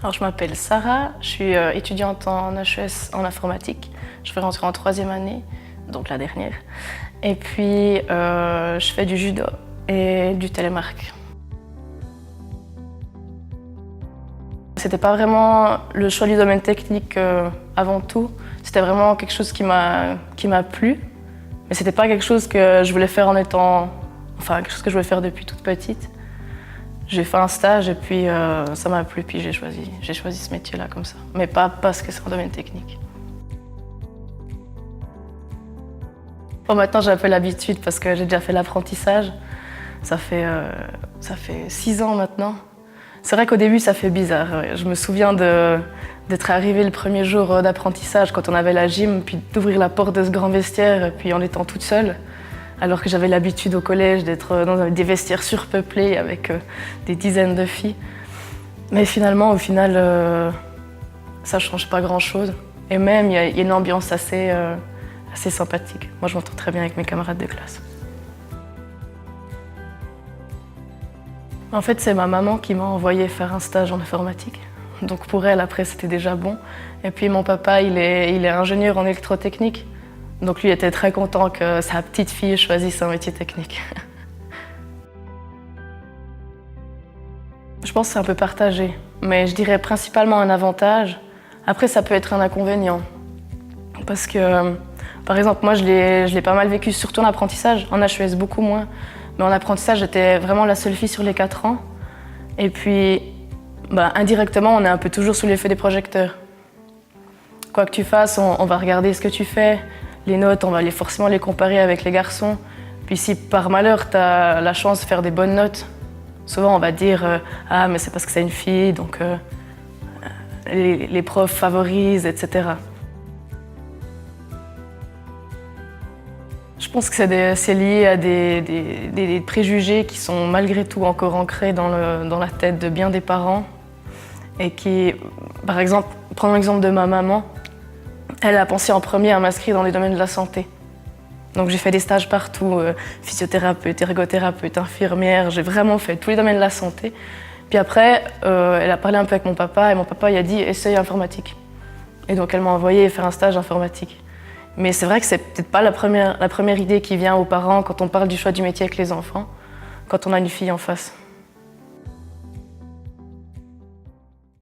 Alors, je m'appelle Sarah, je suis étudiante en HES en informatique. Je vais rentrer en 3e année, donc la dernière. Et puis, je fais du judo et du télémark. C'était pas vraiment le choix du domaine technique avant tout. C'était vraiment quelque chose qui m'a plu. Mais c'était pas quelque chose que je voulais faire quelque chose que je voulais faire depuis toute petite. J'ai fait un stage et puis ça m'a plu, puis j'ai choisi ce métier-là comme ça. Mais pas parce que c'est un domaine technique. Bon, maintenant j'ai un peu l'habitude parce que j'ai déjà fait l'apprentissage. Ça fait 6 ans maintenant. C'est vrai qu'au début ça fait bizarre. Je me souviens d'être arrivée le premier jour d'apprentissage quand on avait la gym, puis d'ouvrir la porte de ce grand vestiaire, puis en étant toute seule. Alors que j'avais l'habitude au collège d'être dans des vestiaires surpeuplés avec des dizaines de filles. Mais au final, ça ne change pas grand-chose. Et même, il y a une ambiance assez sympathique. Moi, je m'entends très bien avec mes camarades de classe. En fait, c'est ma maman qui m'a envoyé faire un stage en informatique. Donc pour elle, après, c'était déjà bon. Et puis mon papa, il est ingénieur en électrotechnique. Donc lui était très content que sa petite fille choisisse un métier technique. Je pense que c'est un peu partagé, mais je dirais principalement un avantage. Après, ça peut être un inconvénient. Parce que, par exemple, moi, je l'ai pas mal vécu, surtout en apprentissage. En HES, beaucoup moins. Mais en apprentissage, j'étais vraiment la seule fille sur les 4 ans. Et puis, indirectement, on est un peu toujours sous l'effet des projecteurs. Quoi que tu fasses, on va regarder ce que tu fais. Les notes, on va forcément les comparer avec les garçons. Puis si par malheur, tu as la chance de faire des bonnes notes, souvent on va dire « Ah, mais c'est parce que c'est une fille, donc les profs favorisent, etc. » Je pense que c'est lié à des préjugés qui sont malgré tout encore ancrés dans la tête de bien des parents. Et qui, par exemple, prenons l'exemple de ma maman. Elle a pensé en premier à m'inscrire dans les domaines de la santé. Donc j'ai fait des stages partout, physiothérapeute, ergothérapeute, infirmière, j'ai vraiment fait tous les domaines de la santé. Puis après, elle a parlé un peu avec mon papa et mon papa il a dit « essaye informatique ». Et donc elle m'a envoyé faire un stage informatique. Mais c'est vrai que c'est peut-être pas la première idée qui vient aux parents quand on parle du choix du métier avec les enfants, quand on a une fille en face.